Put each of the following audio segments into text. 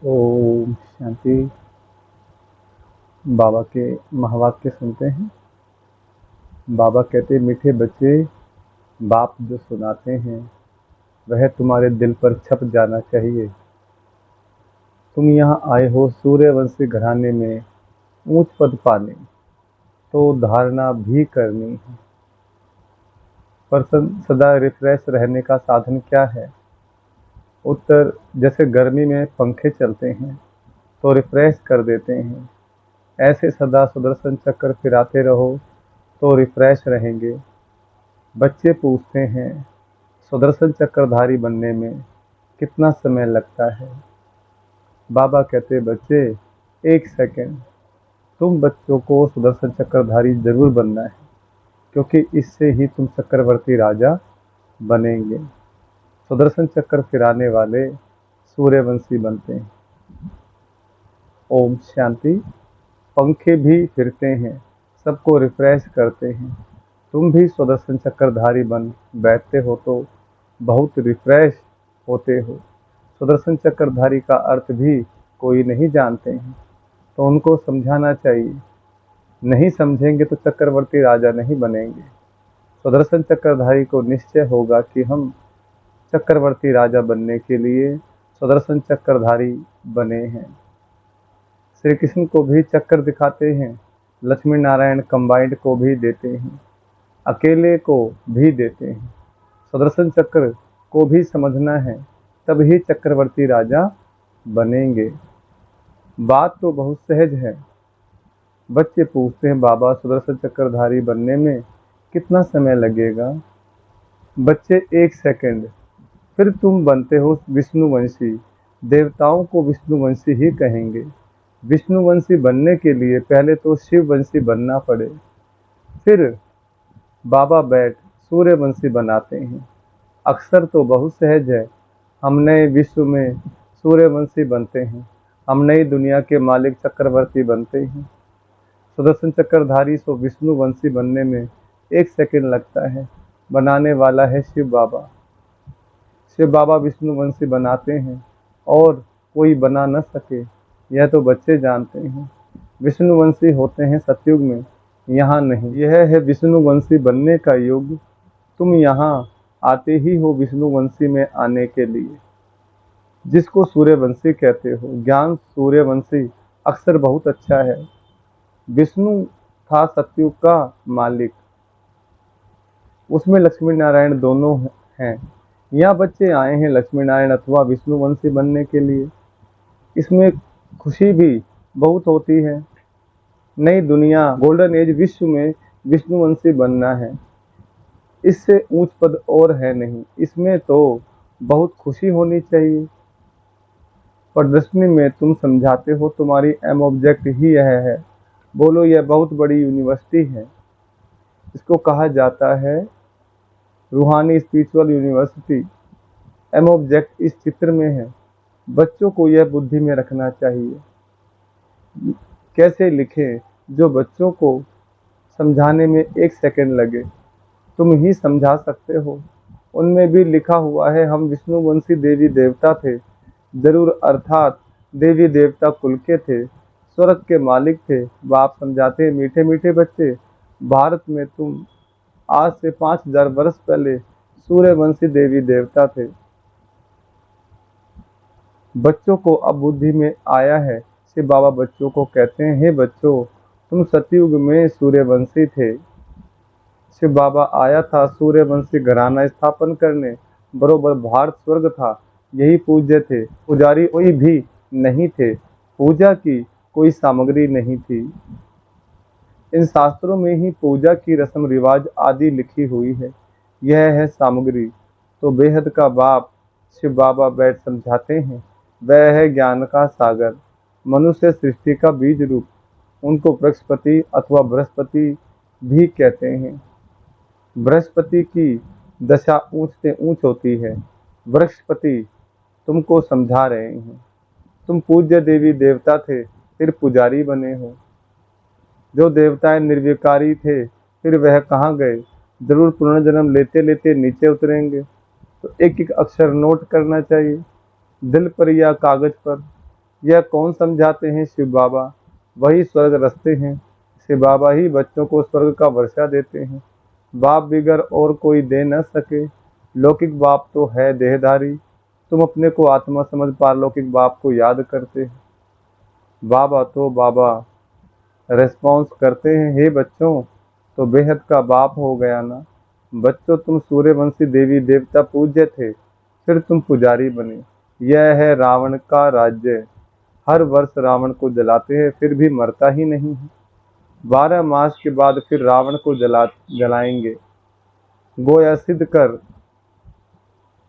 ओम शांति। बाबा के महावाक्य सुनते हैं। बाबा कहते, मीठे बच्चे, बाप जो सुनाते हैं वह तुम्हारे दिल पर छप जाना चाहिए। तुम यहाँ आए हो सूर्यवंशी घराने में ऊंच पद पाने, तो धारणा भी करनी है। पर्सन सदा रिफ्रेश रहने का साधन क्या है? उत्तर, जैसे गर्मी में पंखे चलते हैं तो रिफ्रेश कर देते हैं, ऐसे सदा सुदर्शन चक्र फिराते रहो तो रिफ्रेश रहेंगे। बच्चे पूछते हैं, सुदर्शन चक्रधारी बनने में कितना समय लगता है? बाबा कहते, बच्चे 1 सेकंड। तुम बच्चों को सुदर्शन चक्रधारी जरूर बनना है, क्योंकि इससे ही तुम चक्रवर्ती राजा बनेंगे। सुदर्शन चक्र फिराने वाले सूर्यवंशी बनते हैं। ओम शांति। पंखे भी फिरते हैं, सबको रिफ्रेश करते हैं। तुम भी सुदर्शन चक्रधारी बन बैठते हो तो बहुत रिफ्रेश होते हो। सुदर्शन चक्रधारी का अर्थ भी कोई नहीं जानते हैं, तो उनको समझाना चाहिए। नहीं समझेंगे तो चक्रवर्ती राजा नहीं बनेंगे। सुदर्शन चक्रधारी को निश्चय होगा कि हम चक्रवर्ती राजा बनने के लिए सुदर्शन चक्रधारी बने हैं। श्री कृष्ण को भी चक्र दिखाते हैं, लक्ष्मी नारायण कंबाइंड को भी देते हैं, अकेले को भी देते हैं। सुदर्शन चक्र को भी समझना है, तभी चक्रवर्ती राजा बनेंगे। बात तो बहुत सहज है। बच्चे पूछते हैं, बाबा सुदर्शन चक्रधारी बनने में कितना समय लगेगा? बच्चे 1 सेकंड। फिर तुम बनते हो विष्णुवंशी। देवताओं को विष्णुवंशी ही कहेंगे। विष्णुवंशी बनने के लिए पहले तो शिववंशी बनना पड़े, फिर बाबा बैठ सूर्यवंशी बनाते हैं। अक्सर तो बहुत सहज है। हम नए विश्व में सूर्यवंशी बनते हैं, हम नई दुनिया के मालिक चक्रवर्ती बनते हैं। सुदर्शन चक्रधारी सो विष्णुवंशी बनने में 1 सेकंड लगता है। बनाने वाला है शिव बाबा। शिव बाबा विष्णुवंशी बनाते हैं और कोई बना न सके, यह तो बच्चे जानते हैं। विष्णुवंशी होते हैं सतयुग में, यहाँ नहीं। यह है विष्णुवंशी बनने का युग। तुम यहाँ आते ही हो विष्णुवंशी में आने के लिए, जिसको सूर्यवंशी कहते हो। ज्ञान सूर्यवंशी अक्सर बहुत अच्छा है। विष्णु था सतयुग का मालिक, उसमें लक्ष्मी नारायण दोनों हैं। यहाँ बच्चे आए हैं लक्ष्मी नारायण अथवा विष्णुवंशी बनने के लिए। इसमें खुशी भी बहुत होती है। नई दुनिया गोल्डन एज विश्व में विष्णुवंशी बनना है, इससे ऊंच पद और है नहीं। इसमें तो बहुत खुशी होनी चाहिए। प्रदर्शनी में तुम समझाते हो, तुम्हारी एम ऑब्जेक्ट ही यह है। बोलो, यह बहुत बड़ी यूनिवर्सिटी है। इसको कहा जाता है रूहानी स्पिरिचुअल यूनिवर्सिटी। एम ऑब्जेक्ट इस चित्र में है। बच्चों को यह बुद्धि में रखना चाहिए। कैसे लिखें जो बच्चों को समझाने में 1 सेकंड लगे? तुम ही समझा सकते हो। उनमें भी लिखा हुआ है, हम विष्णुवंशी देवी देवता थे जरूर, अर्थात देवी देवता कुल के थे, स्वर्ग के मालिक थे। बाप समझाते हैं, मीठे मीठे बच्चे, भारत में तुम आज से 5000 वर्ष पहले सूर्यवंशी देवी देवता थे। बच्चों को अब बुद्धि में आया है। शिव बाबा बच्चों को कहते हैं, हे बच्चों, तुम सतयुग में सूर्यवंशी थे। शिव बाबा आया था सूर्यवंशी घराना स्थापन करने। बरोबर भारत स्वर्ग था, यही पूज्य थे। पुजारी कोई भी नहीं थे, पूजा की कोई सामग्री नहीं थी। इन शास्त्रों में ही पूजा की रस्म रिवाज आदि लिखी हुई है। यह है सामग्री। तो बेहद का बाप शिव बाबा बैठ समझाते हैं, वह है ज्ञान का सागर, मनुष्य सृष्टि का बीज रूप। उनको बृहस्पति अथवा बृहस्पति भी कहते हैं। बृहस्पति की दशा ऊंच से ऊंच होती है। बृहस्पति तुमको समझा रहे हैं। तुम पूज्य देवी देवता थे, फिर पुजारी बने हो। जो देवताएं निर्विकारी थे, फिर वह कहाँ गए? जरूर पुनर्जन्म लेते लेते नीचे उतरेंगे। तो एक एक अक्षर नोट करना चाहिए, दिल पर या कागज पर। यह कौन समझाते हैं? शिव बाबा। वही स्वर्ग रचते हैं। शिव बाबा ही बच्चों को स्वर्ग का वर्षा देते हैं। बाप बिगर और कोई दे न सके। लौकिक बाप तो है देहधारी। तुम अपने को आत्मा समझ पारलौकिक बाप को याद करते हैं। बाबा तो बाबा रेस्पॉन्स करते हैं, हे बच्चों तो बेहद का बाप हो गया ना। बच्चों तुम सूर्यवंशी देवी देवता पूज्य थे, फिर तुम पुजारी बने। यह है रावण का राज्य। हर वर्ष रावण को जलाते हैं, फिर भी मरता ही नहीं है। 12 मास के बाद फिर रावण को जलाएंगे। गोया सिद्ध कर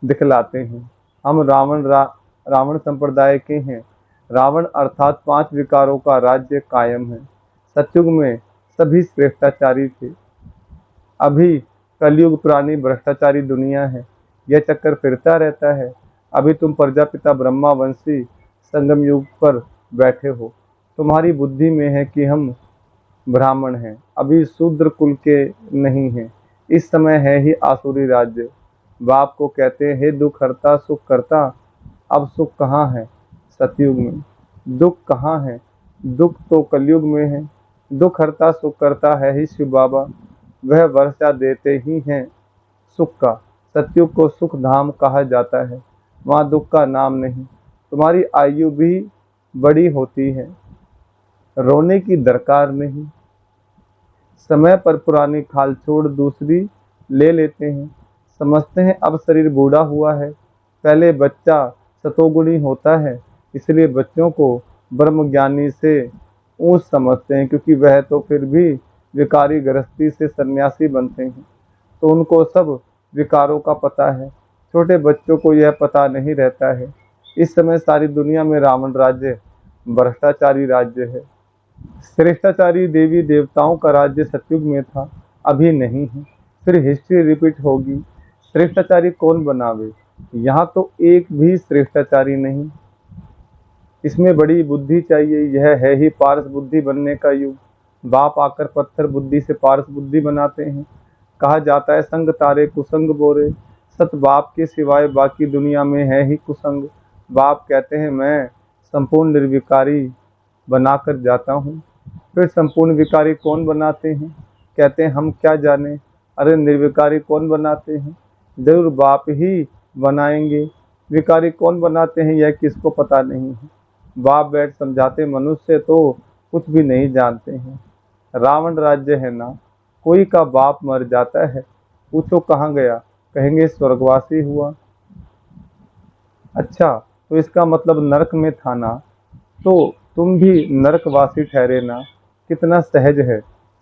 दिखलाते हैं। हम रावण संप्रदाय के हैं। रावण अर्थात 5 विकारों का राज्य कायम है। सतयुग में सभी श्रेष्ठाचारी थे। अभी कलयुग पुरानी भ्रष्टाचारी दुनिया है। यह चक्कर फिरता रहता है। अभी तुम प्रजापिता ब्रह्मा वंशी संगम युग पर बैठे हो। तुम्हारी बुद्धि में है कि हम ब्राह्मण हैं, अभी शूद्र कुल के नहीं हैं। इस समय है ही आसुरी राज्य। बाप को कहते हैं, हे दुख हरता सुख करता। अब सुख कहाँ है? सतयुग में। दुख कहाँ है? दुख तो कलयुग में है। दुख हरता सुख करता है ही शिव बाबा। वह वर्षा देते ही हैं सुख का। सतयुग को सुख धाम कहा जाता है। वहाँ दुख का नाम नहीं। तुम्हारी आयु भी बड़ी होती है, रोने की दरकार नहीं। समय पर पुरानी खाल छोड़ दूसरी ले लेते हैं। समझते हैं अब शरीर बूढ़ा हुआ है। पहले बच्चा सतोगुणी होता है, इसलिए बच्चों को ब्रह्मज्ञानी से ऊंच समझते हैं, क्योंकि वह तो फिर भी विकारी गृहस्थी से सन्यासी बनते हैं, तो उनको सब विकारों का पता है। छोटे बच्चों को यह पता नहीं रहता है। इस समय सारी दुनिया में रावण राज्य भ्रष्टाचारी राज्य है। श्रेष्ठाचारी देवी देवताओं का राज्य सतयुग में था, अभी नहीं है। फिर हिस्ट्री रिपीट होगी। श्रेष्ठाचारी कौन बनावे? यहाँ तो एक भी श्रेष्ठाचारी नहीं। इसमें बड़ी बुद्धि चाहिए। यह है ही पारस बुद्धि बनने का युग। बाप आकर पत्थर बुद्धि से पारस बुद्धि बनाते हैं। कहा जाता है संग तारे कुसंग बोरे। सत बाप के सिवाय बाकी दुनिया में है ही कुसंग। बाप कहते हैं मैं संपूर्ण निर्विकारी बनाकर जाता हूँ। फिर संपूर्ण विकारी कौन बनाते हैं? कहते हैं हम क्या जाने। अरे निर्विकारी कौन बनाते हैं? जरूर बाप ही बनाएंगे। विकारी कौन बनाते हैं यह किसको पता नहीं है। बाप बैठ समझाते, मनुष्य तो कुछ भी नहीं जानते हैं। रावण राज्य है ना, कोई का बाप मर जाता है, पूछो कहाँ गया, कहेंगे स्वर्गवासी हुआ। अच्छा, तो इसका मतलब नरक में था ना, तो तुम भी नरकवासी ठहरे ना। कितना सहज है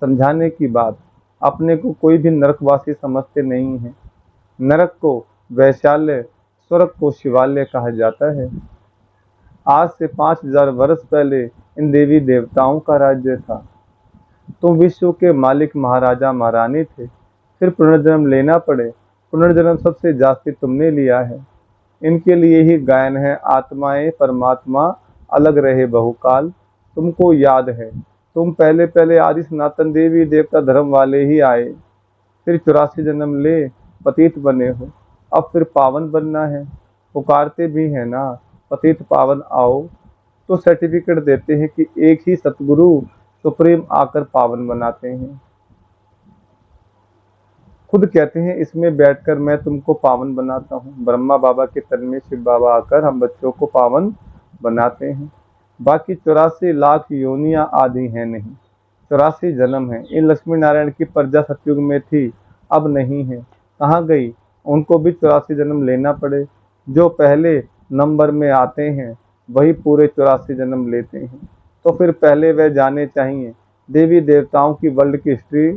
समझाने की बात। अपने को कोई भी नरकवासी समझते नहीं है। नरक को वैशाल्य, स्वर्ग को शिवालय कहा जाता है। आज से 5000 वर्ष पहले इन देवी देवताओं का राज्य था। तुम विश्व के मालिक महाराजा महारानी थे। फिर पुनर्जन्म लेना पड़े। पुनर्जन्म सबसे जास्ती तुमने लिया है। इनके लिए ही गायन है, आत्माएं परमात्मा अलग रहे बहुकाल। तुमको याद है, तुम पहले पहले आदि सनातन देवी देवता धर्म वाले ही आए। फिर 84 जन्म ले पतित बने हो। अब फिर पावन बनना है। पुकारते भी है ना, पतित पावन आओ। तो सर्टिफिकेट देते हैं कि एक ही सतगुरु सुप्रीम आकर पावन बनाते हैं। खुद कहते हैं इसमें बैठकर मैं तुमको पावन बनाता हूँ। ब्रह्मा बाबा के तन में शिव बाबा आकर हम बच्चों को पावन बनाते हैं। बाकी 84 लाख योनियां आदि हैं नहीं, 84 जन्म है। इन लक्ष्मी नारायण की प्रजा सतयुग में थी, अब नहीं है। कहाँ गई? उनको भी 84 जन्म लेना पड़े। जो पहले नंबर में आते हैं वही पूरे 84 जन्म लेते हैं। तो फिर पहले वह जाने चाहिए। देवी देवताओं की वर्ल्ड की हिस्ट्री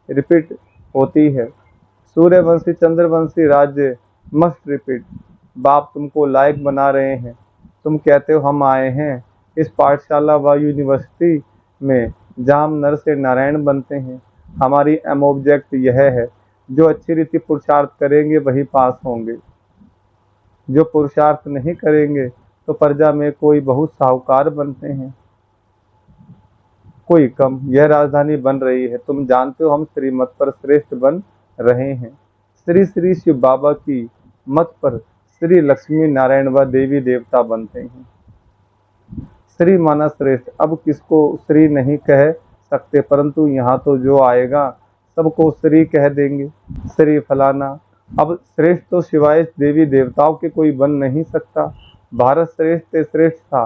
रिपीट होती है। सूर्यवंशी चंद्रवंशी राज्य मस्ट रिपीट। बाप तुमको लायक बना रहे हैं। तुम कहते हो हम आए हैं इस पाठशाला व यूनिवर्सिटी में जहाँ हम नर से नारायण बनते हैं। हमारी एम ऑब्जेक्ट यह है, जो अच्छी रीति पुरुषार्थ करेंगे वही पास होंगे। जो पुरुषार्थ नहीं करेंगे तो प्रजा में कोई बहुत साहूकार बनते हैं, कोई कम। यह राजधानी बन रही है। तुम जानते हो हम श्रीमत पर श्रेष्ठ बन रहे हैं। श्री श्री शिव बाबा की मत पर श्री लक्ष्मी नारायण व देवी देवता बनते हैं। श्री माना श्रेष्ठ, अब किसको श्री नहीं कह सकते, परंतु यहाँ तो जो आएगा सबको श्री कह देंगे। श्री फलाना। अब श्रेष्ठ तो सिवाय देवी देवताओं के कोई बन नहीं सकता। भारत श्रेष्ठ से श्रेष्ठ था।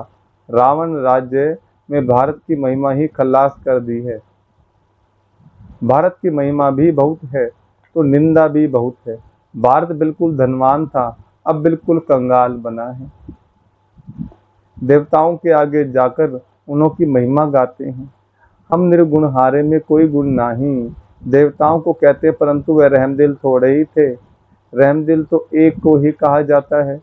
रावण राज्य में भारत की महिमा ही खल्लास कर दी है। भारत की महिमा भी बहुत है तो निंदा भी बहुत है। भारत बिल्कुल धनवान था, अब बिल्कुल कंगाल बना है। देवताओं के आगे जाकर उन्हों की महिमा गाते हैं। हम निर्गुण हारे में कोई गुण नहीं। देवताओं को कहते परंतु वह रहमदिल थोड़े ही थे। रहमदिल तो एक को ही कहा जाता है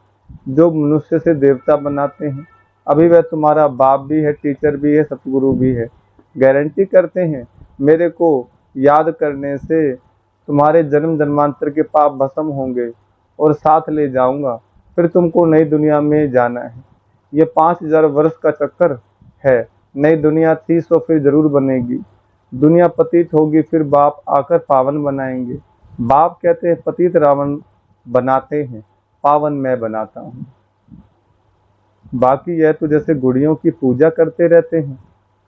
जो मनुष्य से देवता बनाते हैं। अभी वह तुम्हारा बाप भी है, टीचर भी है, सतगुरु भी है। गारंटी करते हैं मेरे को याद करने से तुम्हारे जन्म जन्मांतर के पाप भस्म होंगे और साथ ले जाऊंगा। फिर तुमको नई दुनिया में जाना है। ये 5000 वर्ष का चक्कर है। नई दुनिया थी सो फिर जरूर बनेगी। दुनिया पतित होगी, फिर बाप आकर पावन बनाएंगे। बाप कहते हैं पतित रावण बनाते हैं, पावन मैं बनाता हूँ। बाकी यह तो जैसे गुड़ियों की पूजा करते रहते हैं,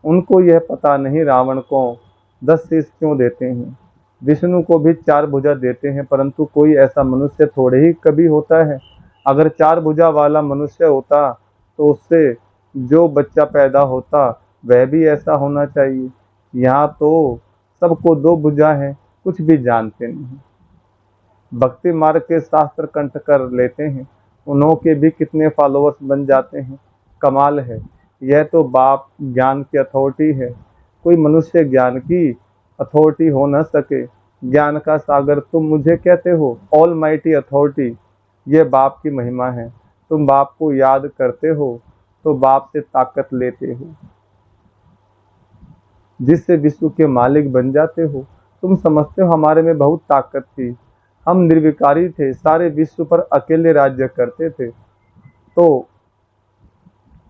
उनको यह पता नहीं रावण को 10 शीश क्यों देते हैं। विष्णु को भी 4 भुजा देते हैं, परंतु कोई ऐसा मनुष्य थोड़े ही कभी होता है। अगर 4 भुजा वाला मनुष्य होता तो उससे जो बच्चा पैदा होता वह भी ऐसा होना चाहिए। यहाँ तो सबको 2 भुजा है, कुछ भी जानते नहीं। भक्ति मार्ग के शास्त्र कंठ कर लेते हैं, उन्हों के भी कितने फॉलोअर्स बन जाते हैं। कमाल है। यह तो बाप ज्ञान की अथॉरिटी है। कोई मनुष्य ज्ञान की अथॉरिटी हो न सके। ज्ञान का सागर तुम मुझे कहते हो, ऑल माइटी अथॉरिटी। यह बाप की महिमा है। तुम बाप को याद करते हो तो बाप से ताकत लेते हो, जिससे विश्व के मालिक बन जाते हो। तुम समझते हो हमारे में बहुत ताकत थी, हम निर्विकारी थे, सारे विश्व पर अकेले राज्य करते थे। तो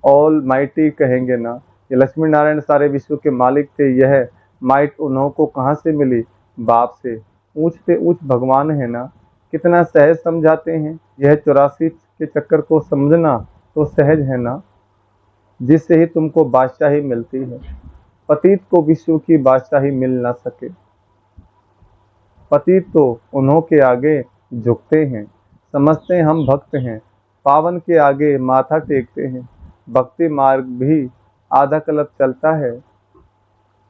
ऑल माइटी कहेंगे ना। ये लक्ष्मी नारायण सारे विश्व के मालिक थे। यह माइट उन्हों को कहाँ से मिली? बाप से। ऊंच पे ऊंच भगवान है ना। कितना सहज समझाते हैं। यह 84 के चक्कर को समझना तो सहज है ना, जिससे ही तुमको बादशाही मिलती है। पतित को विश्व की बादशाही मिल ना सके। पतित तो उन्हों के आगे झुकते हैं, समझते हैं हम भक्त हैं। पावन के आगे माथा टेकते हैं। भक्ति मार्ग भी आधा कल्प चलता है।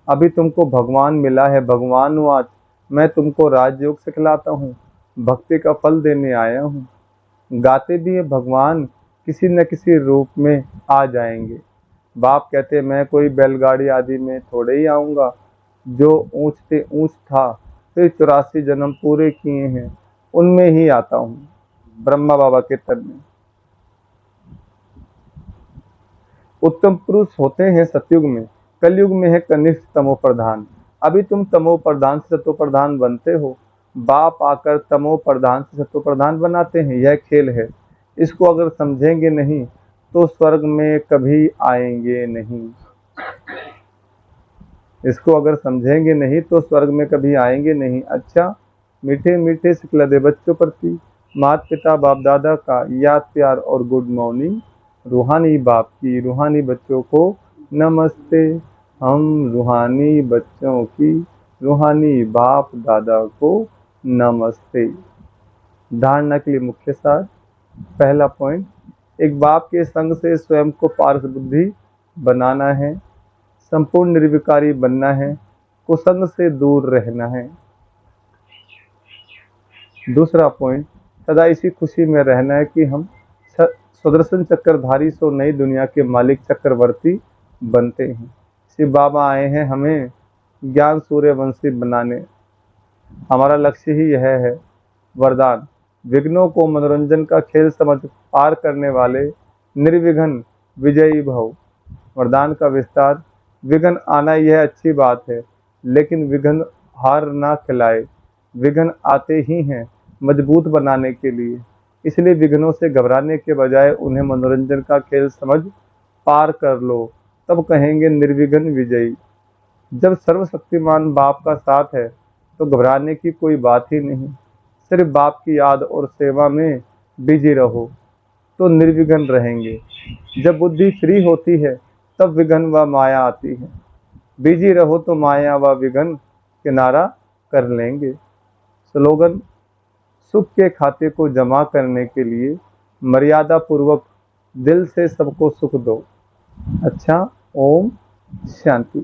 अभी तुमको भगवान मिला है। भगवान वाच मैं तुमको राजयोग सिखलाता हूँ, भक्ति का फल देने आया हूँ। गाते भी है भगवान किसी न किसी रूप में आ जाएंगे। बाप कहते मैं कोई बैलगाड़ी आदि में थोड़े ही आऊँगा। जो ऊंच से ऊंच था, फिर 84 जन्म पूरे किए हैं, उनमें ही आता हूँ, ब्रह्मा बाबा के तन में। उत्तम पुरुष होते हैं सतयुग में, कलयुग में है कनिष्ठ तमो प्रधान। अभी तुम तमो प्रधान से सतो प्रधान बनते हो। बाप आकर तमो प्रधान से सतो प्रधान बनाते हैं। यह खेल है। इसको अगर समझेंगे नहीं तो स्वर्ग में कभी आएंगे नहीं। इसको अगर समझेंगे नहीं तो स्वर्ग में कभी आएंगे नहीं। अच्छा, मीठे मीठे सिखला दे बच्चों प्रति माता पिता बाप दादा का याद प्यार और गुड मॉर्निंग। रूहानी बाप की रूहानी बच्चों को नमस्ते। हम रूहानी बच्चों की रूहानी बाप दादा को नमस्ते। धारणा के लिए मुख्य सार। पहला पॉइंट, एक बाप के संग से स्वयं को पारस बुद्धि बनाना है, संपूर्ण निर्विकारी बनना है, कुसंग से दूर रहना है। दूसरा पॉइंट, सदा इसी खुशी में रहना है कि हम सुदर्शन चक्रधारी सो नई दुनिया के मालिक चक्रवर्ती बनते हैं। शिव बाबा आए हैं हमें ज्ञान सूर्यवंशी बनाने। हमारा लक्ष्य ही यह है। वरदान, विघ्नों को मनोरंजन का खेल समझ पार करने वाले निर्विघ्न विजयी भव। वरदान का विस्तार, विघ्न आना यह अच्छी बात है, लेकिन विघ्न हार ना खिलाए। विघ्न आते ही हैं मजबूत बनाने के लिए। इसलिए विघ्नों से घबराने के बजाय उन्हें मनोरंजन का खेल समझ पार कर लो, तब कहेंगे निर्विघ्न विजयी। जब सर्वशक्तिमान बाप का साथ है तो घबराने की कोई बात ही नहीं। सिर्फ बाप की याद और सेवा में बिजी रहो। तो निर्विघ्न रहेंगे। जब बुद्धि फ्री होती है तब विघ्न व माया आती है। बिजी रहो तो माया व विघ्न किनारा कर लेंगे। स्लोगन: सुख के खाते को जमा करने के लिए मर्यादा पूर्वक दिल से सबको सुख दो। अच्छा, ओम शांति।